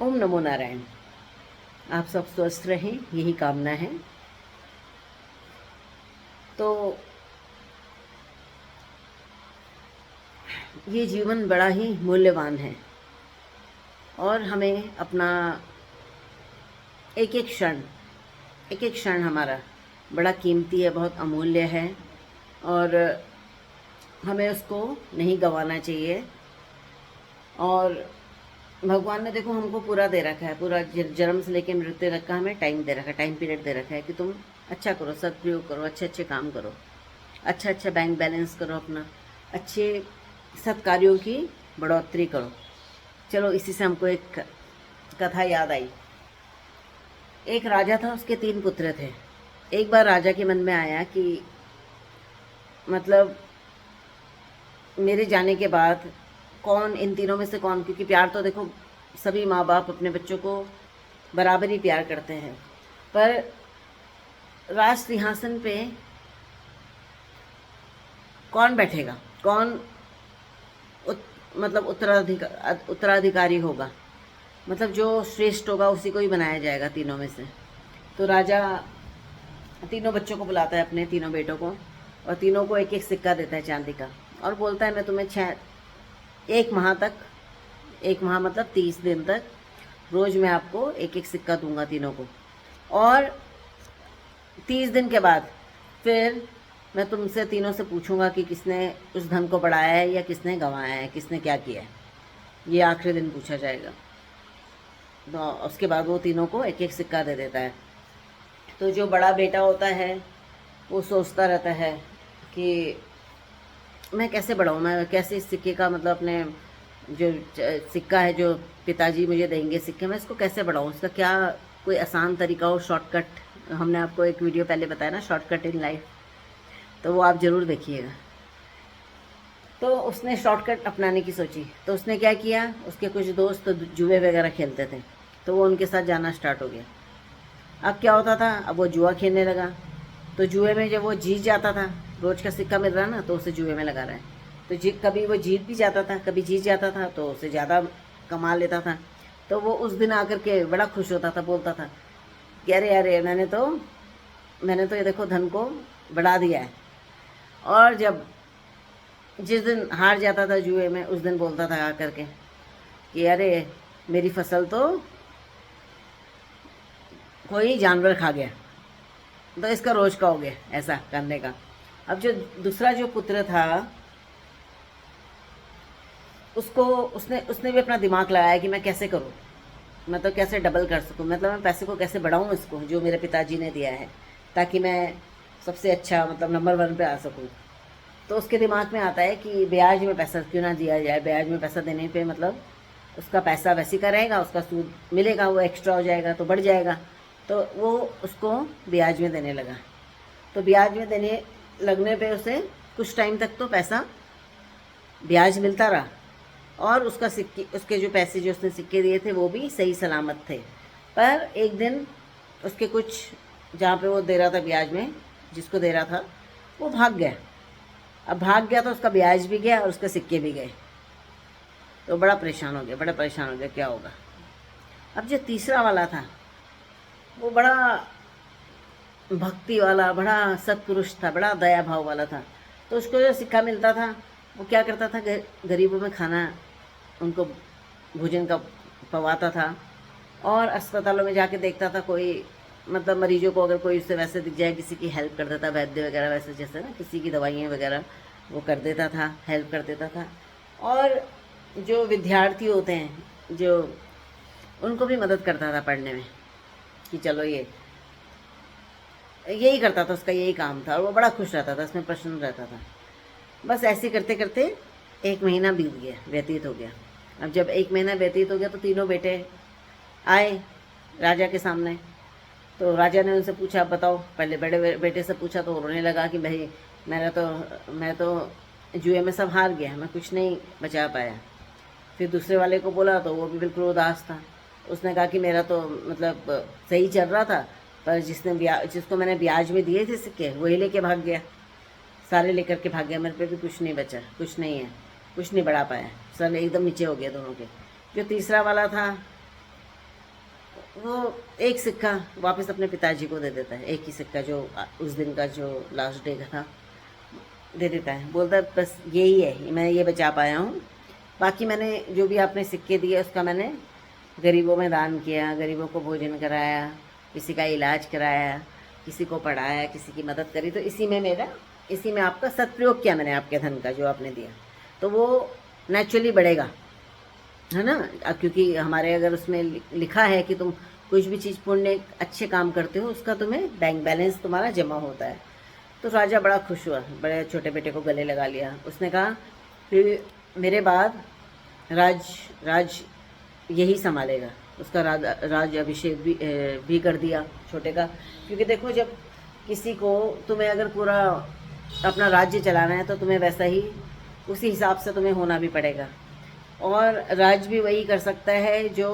ओम नमो नारायण। आप सब स्वस्थ रहें, यही कामना है। तो ये जीवन बड़ा ही मूल्यवान है और हमें अपना एक एक एक क्षण हमारा बड़ा कीमती है, बहुत अमूल्य है और हमें उसको नहीं गंवाना चाहिए। और भगवान ने देखो हमको पूरा दे रखा है, पूरा जन्म से लेकर मृत्यु तक का हमें टाइम दे रखा है, टाइम पीरियड दे रखा है कि तुम अच्छा करो, सदप्रयोग करो, अच्छे अच्छे काम करो, अच्छा अच्छा बैंक बैलेंस करो अपना, अच्छे सत्कार्यों की बढ़ोतरी करो। चलो इसी से हमको एक कथा याद आई। एक राजा था, उसके 3 पुत्र थे। एक बार राजा के मन में आया कि मतलब मेरे जाने के बाद कौन इन तीनों में से कौन, क्योंकि प्यार तो देखो सभी माँ बाप अपने बच्चों को बराबर ही प्यार करते हैं, पर राज सिंहासन पे कौन बैठेगा, कौन मतलब उत्तराधिकारी होगा, मतलब जो श्रेष्ठ होगा उसी को ही बनाया जाएगा तीनों में से। तो राजा तीनों बच्चों को बुलाता है, अपने तीनों बेटों को, और तीनों को एक एक सिक्का देता है चांदी का, और बोलता है मैं तुम्हें 1 माह तक, 1 माह मतलब 30 दिन तक रोज मैं आपको एक एक सिक्का दूंगा तीनों को, और 30 दिन के बाद फिर मैं तुमसे तीनों से पूछूंगा कि किसने उस धन को बढ़ाया है या किसने गंवाया है, किसने क्या किया है। ये आखिरी दिन पूछा जाएगा। तो उसके बाद वो तीनों को एक एक सिक्का दे देता है। तो जो बड़ा बेटा होता है वो सोचता रहता है कि मैं कैसे बढ़ाऊँ, मैं कैसे इस सिक्के का मतलब अपने जो सिक्का है जो पिताजी मुझे देंगे सिक्के, मैं इसको कैसे बढ़ाऊँ, इसका क्या कोई आसान तरीका हो, शॉर्टकट। हमने आपको एक वीडियो पहले बताया ना, शॉर्टकट इन लाइफ, तो वो आप ज़रूर देखिएगा। तो उसने शॉर्टकट अपनाने की सोची, तो उसने क्या किया, उसके कुछ दोस्त तो जुए वगैरह खेलते थे, तो वो उनके साथ जाना स्टार्ट हो गया। अब क्या होता था, अब वो जुआ खेलने लगा। तो जुए में जब वो जीत जाता था, रोज का सिक्का मिल रहा ना, तो उसे जुए में लगा रहा है, तो कभी वो जीत भी जाता था, कभी जीत जाता था, तो उसे ज़्यादा कमा लेता था। तो वो उस दिन आकर के बड़ा खुश होता था, बोलता था कि अरे अरे मैंने तो ये देखो धन को बढ़ा दिया है। और जब जिस दिन हार जाता था जुए में, उस दिन बोलता था आकर के कि अरे मेरी फसल तो कोई जानवर खा गया, तो इसका रोज का हो गया ऐसा करने का। अब जो दूसरा जो पुत्र था, उसको उसने उसने भी अपना दिमाग लगाया कि मैं कैसे करूं, मतलब कैसे डबल कर सकूं, मतलब मैं पैसे को कैसे बढ़ाऊं इसको जो मेरे पिताजी ने दिया है, ताकि मैं सबसे अच्छा मतलब नंबर 1 पे आ सकूं। तो उसके दिमाग में आता है कि ब्याज में पैसा क्यों ना दिया जाए, ब्याज में पैसा देने पे मतलब उसका पैसा वैसे का रहेगा, उसका सूद मिलेगा, वो एक्स्ट्रा हो जाएगा तो बढ़ जाएगा। तो वो उसको ब्याज में देने लगा। तो ब्याज में देने लगने पे उसे कुछ टाइम तक तो पैसा ब्याज मिलता रहा, और उसके जो पैसे जो उसने सिक्के दिए थे वो भी सही सलामत थे। पर एक दिन उसके कुछ, जहाँ पे वो दे रहा था ब्याज में, जिसको दे रहा था वो भाग गया। अब भाग गया तो उसका ब्याज भी गया और उसके सिक्के भी गए। तो बड़ा परेशान हो गया, बड़ा परेशान हो गया क्या होगा। अब जो तीसरा वाला था वो बड़ा भक्ति वाला, बड़ा सत्पुरुष था, बड़ा दया भाव वाला था। तो उसको जो सिक्का मिलता था वो क्या करता था, गरीबों में खाना, उनको भोजन का पवाता था, और अस्पतालों में जाके देखता था कोई मतलब मरीजों को अगर कोई उससे वैसे दिख जाए, किसी की हेल्प कर देता, वैद्य वगैरह वैसे जैसे ना किसी की दवाइयाँ वगैरह वो कर देता था, हेल्प कर देता था। और जो विद्यार्थी होते हैं जो, उनको भी मदद करता था पढ़ने में, कि चलो ये यही करता था, उसका यही काम था, और वो बड़ा खुश रहता था, उसमें प्रसन्न रहता था। बस ऐसे करते करते 1 महीना बीत गया, व्यतीत हो गया। अब जब 1 महीना व्यतीत हो गया तो तीनों बेटे आए राजा के सामने। तो राजा ने उनसे पूछा, बताओ, पहले बड़े बेटे से पूछा तो रोने लगा कि भाई मैं तो जुए में सब हार गया, मैं कुछ नहीं बचा पाया। फिर दूसरे वाले को बोला तो वो भी बिल्कुल उदास था। उसने कहा कि मेरा तो मतलब सही चल रहा था, पर जिसको मैंने ब्याज में दिए थे सिक्के वही लेके भाग गया, सारे लेकर के भाग गया, मेरे पे भी कुछ नहीं बचा, कुछ नहीं है, कुछ नहीं बढ़ा पाया, सब एकदम नीचे हो गया दोनों के। जो तीसरा वाला था वो एक सिक्का वापस अपने पिताजी को दे देता है, एक ही सिक्का जो उस दिन का जो लास्ट डे का था दे देता है। बोलता है बस यही है, मैं ये बचा पाया हूँ, बाकी मैंने जो भी आपने सिक्के दिए उसका मैंने गरीबों में दान किया, गरीबों को भोजन कराया, किसी का इलाज कराया, किसी को पढ़ाया, किसी की मदद करी, तो इसी में आपका सदप्रयोग किया मैंने आपके धन का जो आपने दिया, तो वो नेचुरली बढ़ेगा, है ना। क्योंकि हमारे अगर उसमें लिखा है कि तुम कुछ भी चीज़ पुण्य अच्छे काम करते हो उसका तुम्हें बैंक बैलेंस तुम्हारा जमा होता है। तो राजा बड़ा खुश हुआ, बड़े छोटे बेटे को गले लगा लिया। उसने कहा कि मेरे बाद राज यही संभालेगा। उसका राज अभिषेक भी कर दिया छोटे का। क्योंकि देखो, जब किसी को तुम्हें अगर पूरा अपना राज्य चलाना है तो तुम्हें वैसा ही उसी हिसाब से तुम्हें होना भी पड़ेगा। और राज भी वही कर सकता है जो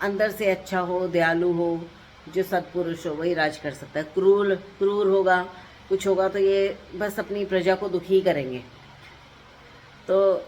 अंदर से अच्छा हो, दयालु हो, जो सत्पुरुष हो, वही राज कर सकता है। क्रूर होगा, कुछ होगा तो ये बस अपनी प्रजा को दुखी करेंगे। तो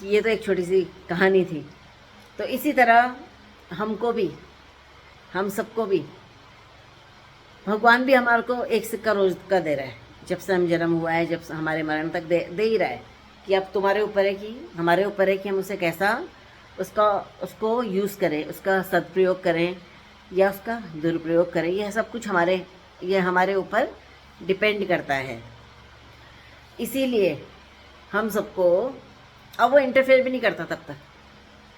ये तो एक छोटी सी कहानी थी। तो इसी तरह हम सबको भी भगवान भी हमारे को एक सिक्का रोज का दे रहा है। जब से हम जन्म हुआ है, जब से हमारे मरण तक दे ही रहा है कि अब तुम्हारे ऊपर है कि हमारे ऊपर है कि हम उसे कैसा उसको यूज़ करें, उसका सदप्रयोग करें या उसका दुरुपयोग करें। यह सब कुछ हमारे ऊपर डिपेंड करता है। इसीलिए हम सबको, अब वो इंटरफेयर भी नहीं करता तब तक,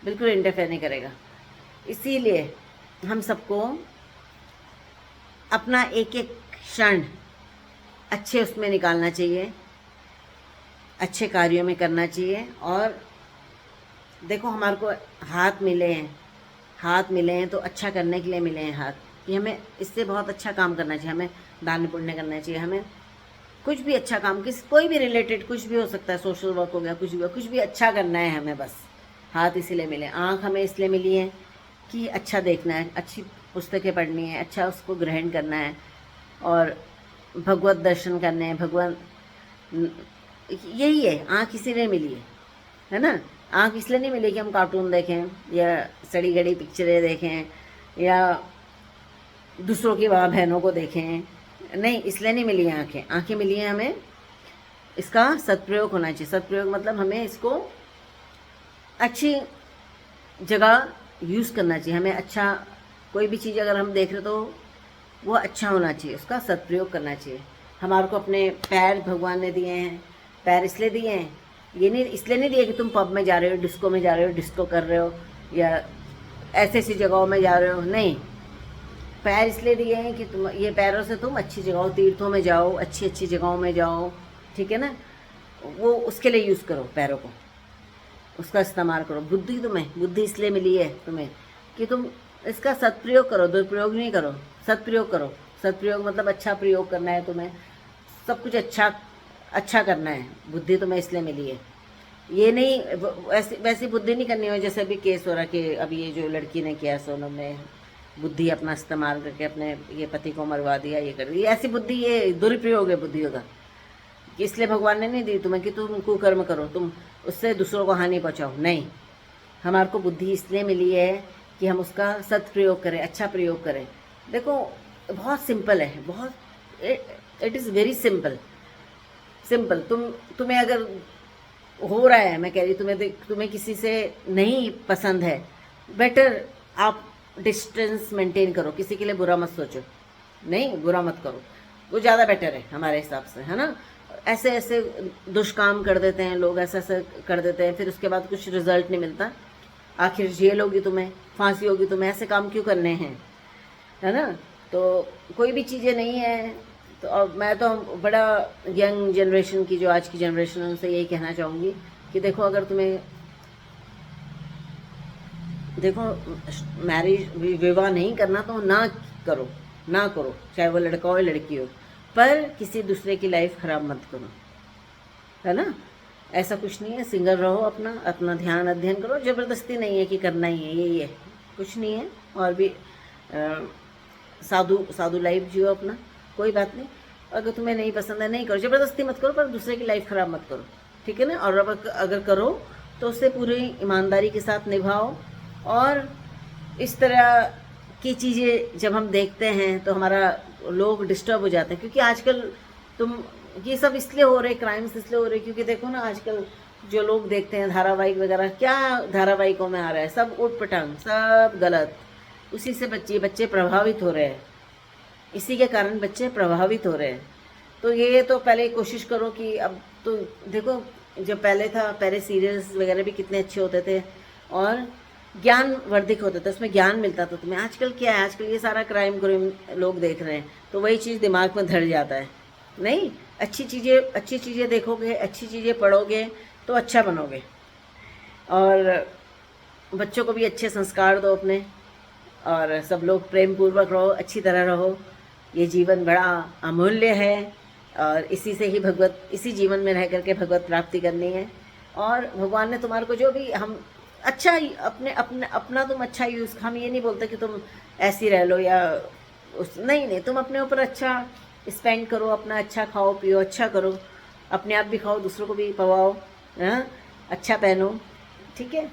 बिल्कुल इंटरफेयर नहीं करेगा। इसीलिए हम सबको अपना एक एक क्षण अच्छे उसमें निकालना चाहिए, अच्छे कार्यों में करना चाहिए। और देखो, हमारे को हाथ मिले हैं तो अच्छा करने के लिए मिले हैं हाथ, कि हमें इससे बहुत अच्छा काम करना चाहिए, हमें दान पुण्य करना चाहिए, हमें कुछ भी अच्छा काम, कोई भी रिलेटेड कुछ भी हो सकता है, सोशल वर्क हो गया, कुछ भी अच्छा करना है हमें। बस हाथ इसीलिए मिले, आँख हमें इसलिए मिली है कि अच्छा देखना है, अच्छी पुस्तकें पढ़नी है, अच्छा उसको ग्रहण करना है और भगवत दर्शन करने हैं। भगवान यही है, आँख इसीलिए मिली है ना। आँख इसलिए नहीं मिली कि हम कार्टून देखें या सड़ी गड़ी पिक्चरें देखें या दूसरों की माँ बहनों को देखें, नहीं, इसलिए नहीं मिली आँखें। आँखें मिली हैं हमें, इसका सदप्रयोग होना चाहिए। सदप्रयोग मतलब हमें इसको अच्छी जगह यूज़ करना चाहिए। हमें अच्छा, कोई भी चीज़ अगर हम देख रहे तो वो अच्छा होना चाहिए, उसका सदप्रयोग करना चाहिए। हमारे को अपने पैर भगवान ने दिए हैं। पैर इसलिए दिए हैं, ये नहीं इसलिए नहीं दिए कि तुम पब में जा रहे हो, डिस्को में जा रहे हो, डिस्को कर रहे हो या ऐसी जगहों में जा रहे हो, नहीं। पैर इसलिए दिए हैं कि तुम ये पैरों से तुम अच्छी जगहों, तीर्थों में जाओ, अच्छी अच्छी जगहों में जाओ, ठीक है ना। वो उसके लिए यूज़ करो पैरों को, उसका इस्तेमाल करो। बुद्धि इसलिए मिली है तुम्हें कि तुम इसका सदप्रयोग करो, दुरुपयोग नहीं करो, सदप्रयोग करो। सदप्रयोग मतलब अच्छा प्रयोग करना है तुम्हें, सब कुछ अच्छा करना है। बुद्धि तुम्हें इसलिए मिली है। ये नहीं वैसी बुद्धि नहीं करनी हो जैसे अभी केस हो रहा कि अभी ये जो लड़की ने किया, सोनम ने बुद्धि अपना इस्तेमाल करके अपने ये पति को मरवा दिया, ये कर दिया। ऐसी बुद्धि, ये दुरुपयोग है बुद्धियों का। इसलिए भगवान ने नहीं दी तुम्हें कि तुम कुकर्म करो, तुम उससे दूसरों को हानि पहुँचाओ, नहीं। हमारे को बुद्धि इसलिए मिली है कि हम उसका सदप्रयोग करें, अच्छा प्रयोग करें। देखो, बहुत सिंपल है, बहुत, इट इज़ वेरी सिंपल। तुम्हें अगर हो रहा है, मैं कह रही तुम्हें किसी से नहीं पसंद है, बेटर आप डिस्टेंस मेंटेन करो, किसी के लिए बुरा मत सोचो, नहीं, बुरा मत करो, वो ज़्यादा बेटर है हमारे हिसाब से, है ना। ऐसे दुष्काम कर देते हैं लोग, ऐसे कर देते हैं, फिर उसके बाद कुछ रिजल्ट नहीं मिलता। आखिर जेल होगी तुम्हें, फांसी होगी तुम्हें, ऐसे काम क्यों करने हैं, है ना। तो कोई भी चीज़ें नहीं है। तो अब मैं तो बड़ा यंग जनरेशन की, जो आज की जनरेशन है, उनसे यही कहना चाहूँगी कि देखो, अगर तुम्हें मैरिज विवाह नहीं करना तो ना करो, चाहे वो लड़का हो या लड़की हो, पर किसी दूसरे की लाइफ खराब मत करो, है ना। ऐसा कुछ नहीं है, सिंगल रहो, अपना ध्यान अध्ययन करो। ज़बरदस्ती नहीं है कि करना ही है, यही है, कुछ नहीं है। और भी साधु लाइफ जियो अपना, कोई बात नहीं। अगर तुम्हें नहीं पसंद है, नहीं करो, ज़बरदस्ती मत करो, पर दूसरे की लाइफ ख़राब मत करो, ठीक है ना। और अगर करो तो उसे पूरी ईमानदारी के साथ निभाओ और इस तरह की चीज़ें जब हम देखते हैं तो हमारा लोग डिस्टर्ब हो जाते हैं, क्योंकि आजकल तुम ये सब इसलिए हो रहे, क्राइम्स इसलिए हो रहे क्योंकि देखो ना आजकल जो लोग देखते हैं धारावाहिक वगैरह, क्या धारावाहिकों में आ रहा है, सब उठ पटांग, सब गलत। उसी से बच्चे प्रभावित हो रहे हैं, इसी के कारण बच्चे प्रभावित हो रहे हैं। तो ये तो पहले कोशिश करो कि अब तो देखो, जब पहले था, पहले सीरियल्स वगैरह भी कितने अच्छे होते थे और ज्ञानवर्धक होता था, उसमें ज्ञान मिलता था तुम्हें। आजकल क्या है, आजकल ये सारा क्राइम लोग देख रहे हैं, तो वही चीज़ दिमाग में धर जाता है। नहीं, अच्छी चीज़ें देखोगे, अच्छी चीज़ें पढ़ोगे तो अच्छा बनोगे, और बच्चों को भी अच्छे संस्कार दो अपने, और सब लोग प्रेम पूर्वक रहो, अच्छी तरह रहो। ये जीवन बड़ा अमूल्य है और इसी से ही इसी जीवन में रह करके भगवत प्राप्ति करनी है। और भगवान ने तुम्हारे को जो भी हम अच्छा अपना तुम अच्छा यूज़, हम ये नहीं बोलते कि तुम ऐसी रह लो या नहीं, तुम अपने ऊपर अच्छा स्पेंड करो, अपना अच्छा खाओ पियो, अच्छा करो, अपने आप भी खाओ, दूसरों को भी पवाओ, हाँ, अच्छा पहनो, ठीक है।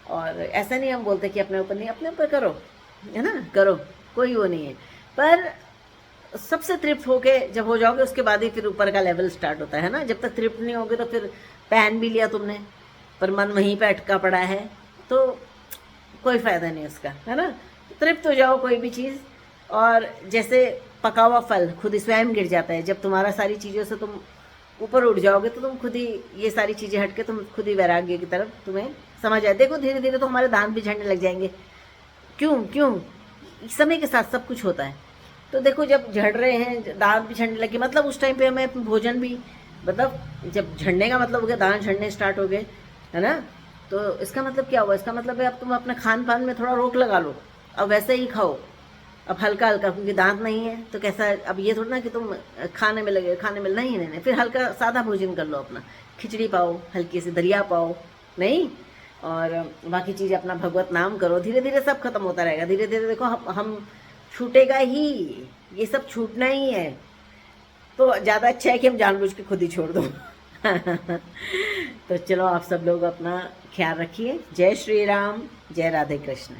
और ऐसा नहीं हम बोलते कि अपने ऊपर नहीं, अपने ऊपर करो, है ना, करो, कोई वो नहीं है। पर सबसे तृप्त होके जब हो जाओगे उसके बाद ही फिर ऊपर का लेवल स्टार्ट होता है ना। जब तक तृप्त नहीं होगे तो फिर पहन भी लिया तुमने पर मन वहीं पे अटका पड़ा है, तो कोई फ़ायदा नहीं उसका, है ना। तृप्त हो जाओ कोई भी चीज़, और जैसे पका हुआ फल खुद ही स्वयं गिर जाता है। जब तुम्हारा सारी चीज़ों से तुम ऊपर उठ जाओगे तो तुम खुद ही ये सारी चीज़ें हट के तुम खुद ही वैराग्य की तरफ तुम्हें समझ आए। देखो धीरे धीरे तो हमारे दांत भी झड़ने लग जाएंगे। क्यों समय के साथ सब कुछ होता है। तो देखो जब झड़ रहे हैं, दांत भी झड़ने लगे, मतलब उस टाइम पे हमें भोजन भी, मतलब जब झड़ने का मतलब हो गया दांत झड़ने स्टार्ट हो गए, है ना। तो इसका मतलब क्या हुआ, इसका मतलब है अब तुम अपने खान पान में थोड़ा रोक लगा लो, अब वैसे ही खाओ, अब हल्का हल्का, क्योंकि दांत नहीं है तो कैसा, अब ये थोड़ा ना कि तुम खाने में लगे, खाने में नहीं, फिर हल्का सादा भोजन कर लो, अपना खिचड़ी पाओ, हल्की सी दलिया पाओ, नहीं, और बाकी चीज़ अपना भगवत नाम करो। धीरे धीरे सब खत्म होता रहेगा, धीरे धीरे देखो हम छूटेगा ही, ये सब छूटना ही है। तो ज़्यादा अच्छा है कि हम जानबूझ के खुद ही छोड़ दो। तो चलो आप सब लोग अपना ख्याल रखिए। जय श्री राम, जय राधे कृष्ण।